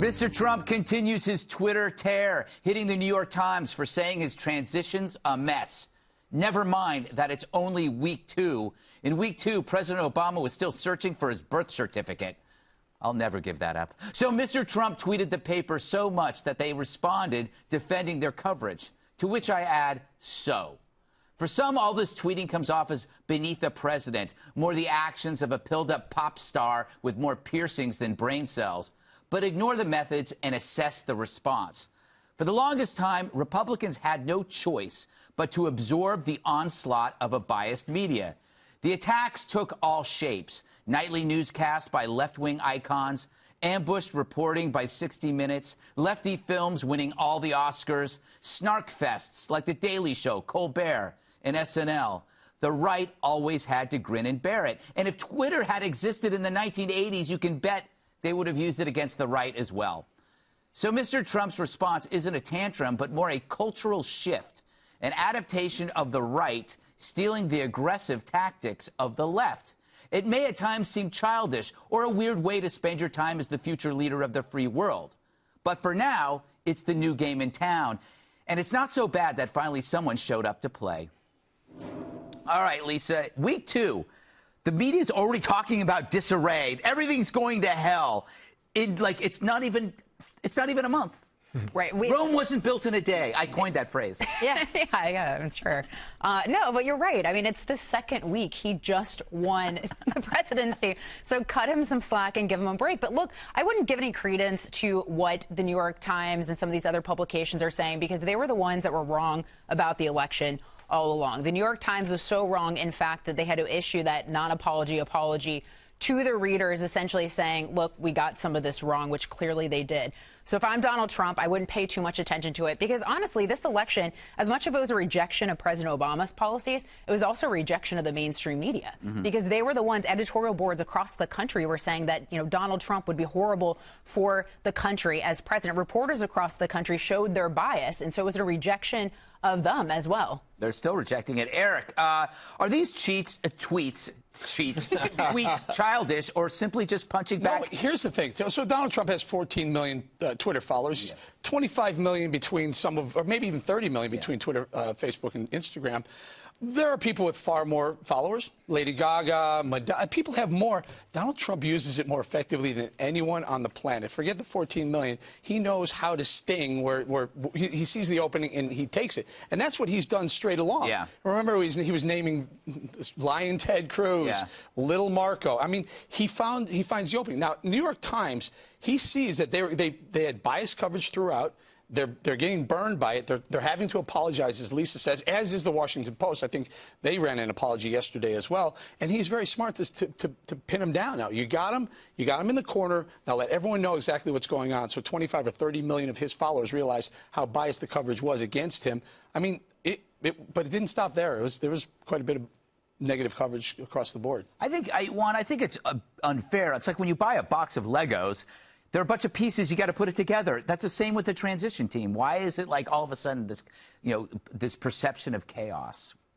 Mr. Trump continues his Twitter tear, hitting the New York Times for saying his transition's a mess. Never mind that it's only week 2. In week 2, President Obama was still searching for his birth certificate. I'll never give that up. So Mr. Trump tweeted the paper so much that they responded defending their coverage, to which I add, so. For some, all this tweeting comes off as beneath the president, more the actions of a pilled-up pop star with more piercings than brain cells. But ignore the methods and assess the response. For the longest time, Republicans had no choice but to absorb the onslaught of a biased media. The attacks took all shapes: nightly newscasts by left-wing icons, ambushed reporting by 60 Minutes, lefty films winning all the Oscars, snark fests like The Daily Show, Colbert, and SNL. The right always had to grin and bear it. And if Twitter had existed in the 1980s, you can bet they would have used it against the right as well. So Mr. Trump's response isn't a tantrum, but more a cultural shift, an adaptation of the right stealing the aggressive tactics of the left. It may at times seem childish or a weird way to spend your time as the future leader of the free world. But for now, it's the new game in town. And it's not so bad that finally someone showed up to play. All right, Lisa, week 2. The media's already talking about disarray. Everything's going to hell. It's not even a month. Right. Rome wasn't built in a day. I coined that phrase. Yeah, I'm sure. No, but you're right. I mean, it's the second week. He just won the presidency. So cut him some slack and give him a break. But look, I wouldn't give any credence to what the New York Times and some of these other publications are saying, because they were the ones that were wrong about the election all along. The New York Times was so wrong, in fact, that they had to issue that non-apology apology to the readers, essentially saying, look, we got some of this wrong, which clearly they did. So if I'm Donald Trump, I wouldn't pay too much attention to it, because honestly, this election, as much as it was a rejection of President Obama's policies, it was also a rejection of the mainstream media, because they were the ones, editorial boards across the country were saying that, you know, Donald Trump would be horrible for the country as president. Reporters across the country showed their bias, and so it was a rejection of them as well. They're still rejecting it. Eric, are these tweets childish or simply just punching back? No, here's the thing. So Donald Trump has 14 million Twitter followers. Yeah. 25 million between or maybe even 30 million between Twitter, Facebook, and Instagram. There are people with far more followers. Lady Gaga, Madonna. People have more. Donald Trump uses it more effectively than anyone on the planet. Forget the 14 million. He knows how to sting where he sees the opening and he takes it. And that's what he's done straight along. Yeah. Remember, he was naming Lion Ted Cruz, Little Marco. I mean, he finds the opening. Now, New York Times, he sees that they had biased coverage throughout. They're getting burned by it. They're having to apologize, as Lisa says, as is the Washington Post. I think they ran an apology yesterday as well. And he's very smart to pin him down. Now, you got him in the corner. Now let everyone know exactly what's going on. So 25 or 30 million of his followers realized how biased the coverage was against him. I mean, but it didn't stop there. There was quite a bit of negative coverage across the board. I think it's unfair. It's like when you buy a box of Legos. There are a bunch of pieces, you got to put it together. That's the same with the transition team. Why is it like all of a sudden this, this perception of chaos?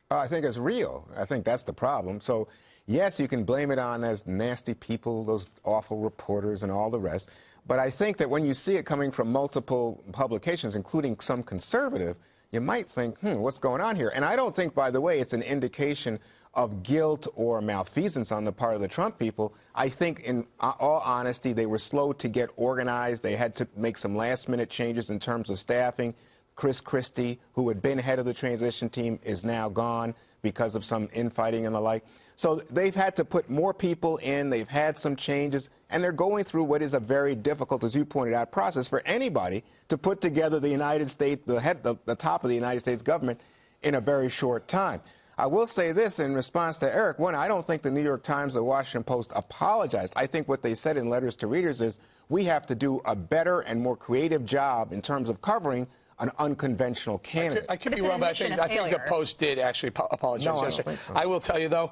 I think it's real. I think that's the problem. So, yes, you can blame it on those nasty people, those awful reporters and all the rest. But I think that when you see it coming from multiple publications, including some conservative, you might think, what's going on here? And I don't think, by the way, it's an indication of guilt or malfeasance on the part of the Trump people. I think, in all honesty, they were slow to get organized. They had to make some last-minute changes in terms of staffing. Chris Christie, who had been head of the transition team, is now gone because of some infighting and the like. So they've had to put more people in. They've had some changes, and they're going through what is a very difficult, as you pointed out, process for anybody to put together the United States, the top of the United States government in a very short time. I will say this in response to Eric. One, I don't think the New York Times or Washington Post apologized. I think what they said in letters to readers is we have to do a better and more creative job in terms of covering an unconventional candidate. I could be wrong, but I think the Post did actually apologize. No, I don't think so. I will tell you, though,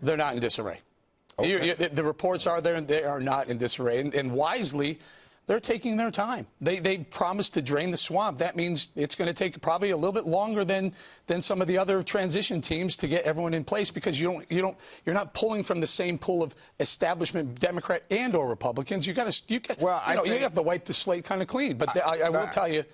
they're not in disarray. Okay. The reports are there, and they are not in disarray. And wisely, they're taking their time. They promised to drain the swamp. That means it's going to take probably a little bit longer than some of the other transition teams to get everyone in place, because you're not pulling from the same pool of establishment Democrat and or Republicans. You have to wipe the slate kind of clean. But I will tell you,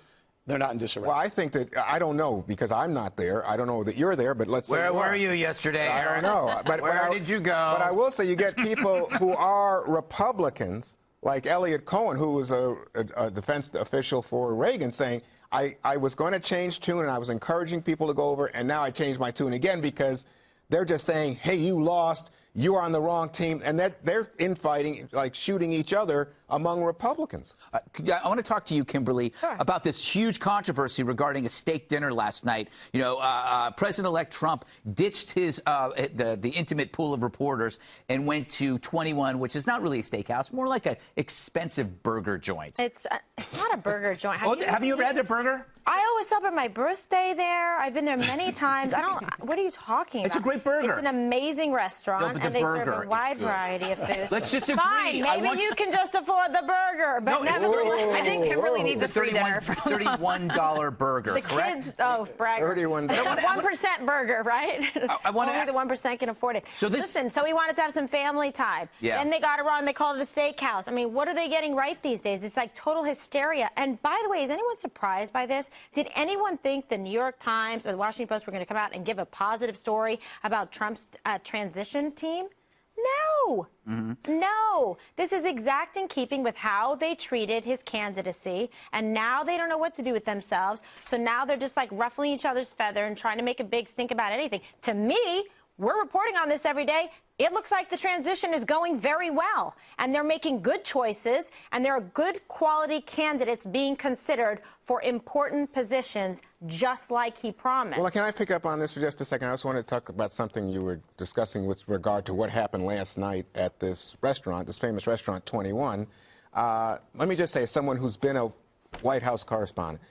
they're not in disarray. Well, I think that, I don't know, because I'm not there. I don't know that you're there, but let's say Where were you yesterday, I don't know. But where did you go? But I will say you get people who are Republicans, like Elliot Cohen, who was a defense official for Reagan, saying, I was going to change tune, and I was encouraging people to go over, and now I changed my tune again, because they're just saying, hey, you lost, you are on the wrong team, and they're infighting, like shooting each other among Republicans. I want to talk to you, Kimberly, about this huge controversy regarding a steak dinner last night. You know, President-elect Trump ditched his the intimate pool of reporters and went to 21, which is not really a steakhouse, more like an expensive burger joint. It's not a burger joint. Have you ever had their burger? I always celebrate my birthday there. I've been there many times. What are you talking about? It's a great burger. It's an amazing restaurant, No, and they serve a wide variety of food. Let's just agree. Fine, maybe you can just afford the burger, but I think Kimberly needs a free dinner from $31 burger, the correct? kids, bragger. $31. It's a 1% burger, right? Only the 1% can afford it. So Listen, so he wanted to have some family time. Yeah. Then they got it wrong. They called it a steakhouse. I mean, what are they getting right these days? It's like total hysteria. And by the way, is anyone surprised by this? Did anyone think the New York Times or the Washington Post were going to come out and give a positive story about Trump's transition team? No. No. This is exact in keeping with how they treated his candidacy, and now they don't know what to do with themselves. So now they're just like ruffling each other's feather and trying to make a big stink about anything. To me, we're reporting on this every day. It looks like the transition is going very well, and they're making good choices, and there are good quality candidates being considered for important positions, just like he promised. Well, can I pick up on this for just a second? I also want to talk about something you were discussing with regard to what happened last night at this restaurant, this famous restaurant 21. Let me just say, as someone who's been a White House correspondent,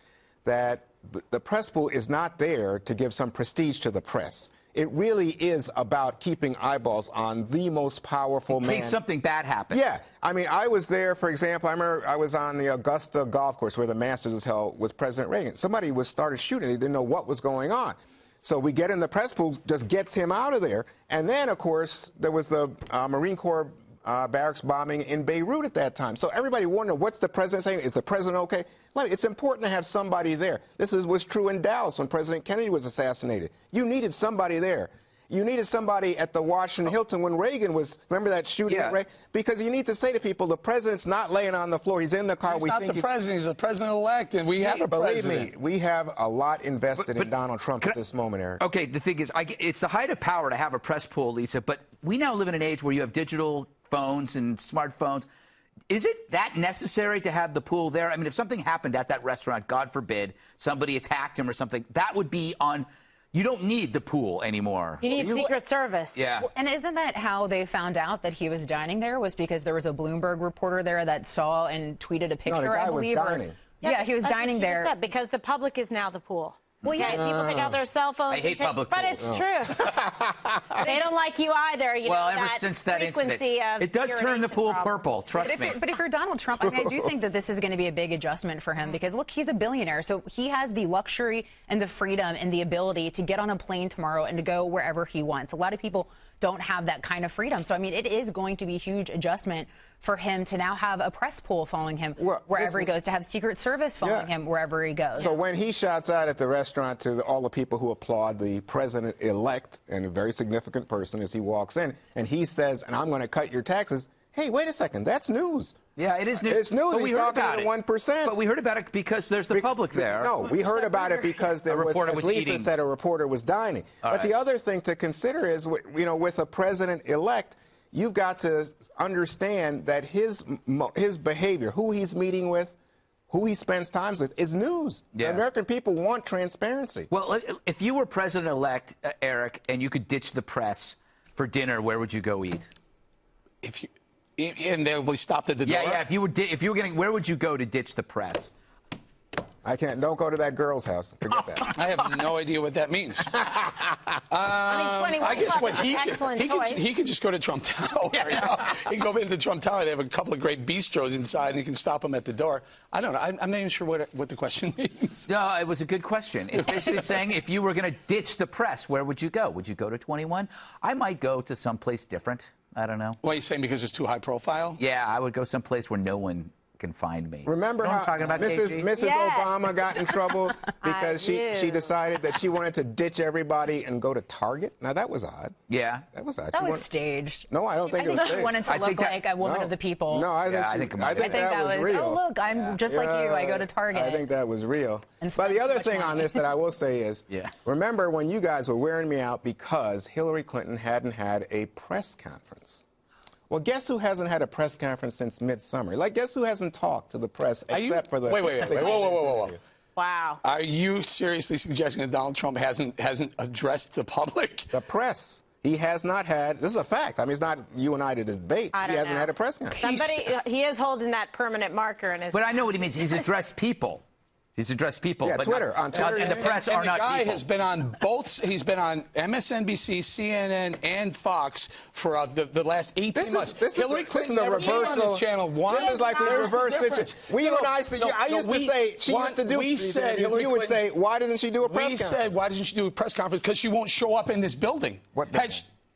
that the press pool is not there to give some prestige to the press. It really is about keeping eyeballs on the most powerful man. In case something bad happened. Yeah. I mean, I was there, for example, I remember I was on the Augusta golf course where the Masters was held with President Reagan. Somebody started shooting. They didn't know what was going on. So we get in the press pool, just gets him out of there. And then, of course, there was the Marine Corps barracks bombing in Beirut at that time. So everybody wondered, what's the president saying? Is the president okay? Well, it's important to have somebody there. This was true in Dallas when President Kennedy was assassinated. You needed somebody there. You needed somebody at the Washington Hilton when Reagan was, remember that shooting? Yeah. Because you need to say to people, the president's not laying on the floor. He's in the car. He's not the president. He's the president-elect, and we have a president. Believe me, we have a lot invested in Donald Trump at this moment, Eric. Okay, the thing is, it's the height of power to have a press pool, Lisa, but we now live in an age where you have digital phones and smartphones. Is it that necessary to have the pool there? I mean, if something happened at that restaurant, God forbid, somebody attacked him or something, that would be on... You don't need the pool anymore. You need Secret Service. Yeah. Well, and isn't that how they found out that he was dining there? Was because there was a Bloomberg reporter there that saw and tweeted a picture, No, the guy I believe. was dining. Yeah, he was dining there. Said, because the public is now the pool. Well, yeah, people take out their cell phones. I hate public But pools. it's true. They don't like you either. You Well, know, ever since that incident, it does turn the pool purple, trust me. But if you're Donald Trump, I do think that this is going to be a big adjustment for him because, look, he's a billionaire, so he has the luxury and the freedom and the ability to get on a plane tomorrow and to go wherever he wants. A lot of people don't have that kind of freedom. So, I mean, it is going to be a huge adjustment for him to now have a press pool following him wherever he goes, to have Secret Service following him wherever he goes. So when he shouts out at the restaurant to all the people who applaud the president-elect, and a very significant person as he walks in, and he says, and I'm going to cut your taxes, hey, wait a second, that's news. Yeah, it is news. It's news. But we heard about it. it. 1%. But we heard about it because there's the public there. No, we heard about it because there was, as Lisa said, a reporter was dining. But the other thing to consider is, you know, with a president-elect, you've got to understand that his behavior, who he's meeting with, who he spends time with, is news. Yeah. The American people want transparency. Well, if you were president-elect, Eric, and you could ditch the press for dinner, where would you go eat? And they'll be stopped at the door? Yeah, yeah. If you were getting, where would you go to ditch the press? I can't. Don't go to that girl's house. Forget that. I have no idea what that means. I guess what he could just go to Trump Tower. You know? He can go into Trump Tower. They have a couple of great bistros inside, and you can stop them at the door. I don't know. I'm not even sure what the question means. No, it was a good question. It's basically saying if you were going to ditch the press, where would you go? Would you go to 21? I might go to someplace different. I don't know. What are you saying, because it's too high profile? Yeah, I would go someplace where no one can find me. Remember how Mrs. Yes. Obama got in trouble because she decided that she wanted to ditch everybody and go to Target? Now, that was odd. Yeah. That was odd. That was staged. No, I don't think it was I think staged. she wanted to look like a woman of the people. No, I think that was real. Oh, look, I'm just like you. I go to Target. I think that was real. And But the spend other too much thing on money. this that I will say is, remember when you guys were wearing me out because Hillary Clinton hadn't had a press conference? Well, guess who hasn't had a press conference since midsummer? Like, guess who hasn't talked to the press except for the... Wait. Whoa. Wow. Are you seriously suggesting that Donald Trump hasn't addressed the public? The press. He has not had... This is a fact. I mean, it's not you and I to debate. He hasn't had a press conference. He is holding that permanent marker in his... But I know what he means. He's addressed people. He's addressed people. Yeah, but Twitter. Not, on Twitter. And the press are not people. The guy has been on both. He's been on MSNBC, CNN, and Fox for the last 18 months. Hillary Clinton never came on this channel once. This is like we reverse it. We and I used to say she used to do these interviews. You would say, why doesn't she do a press conference? We said, why doesn't she do a press conference? Because she won't show up in this building. What?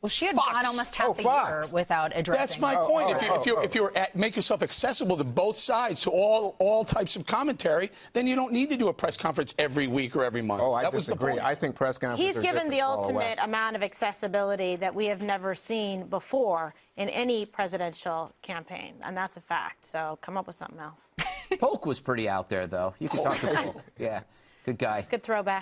Well, she had gone almost half a year without addressing. That's my point. If you make yourself accessible to both sides, to all types of commentary, then you don't need to do a press conference every week or every month. Oh, I disagree. I think press conferences He's given the ultimate amount of accessibility that we have never seen before in any presidential campaign, and that's a fact. So come up with something else. Polk was pretty out there, though. You could talk to Polk. Yeah, good guy. Good throwback.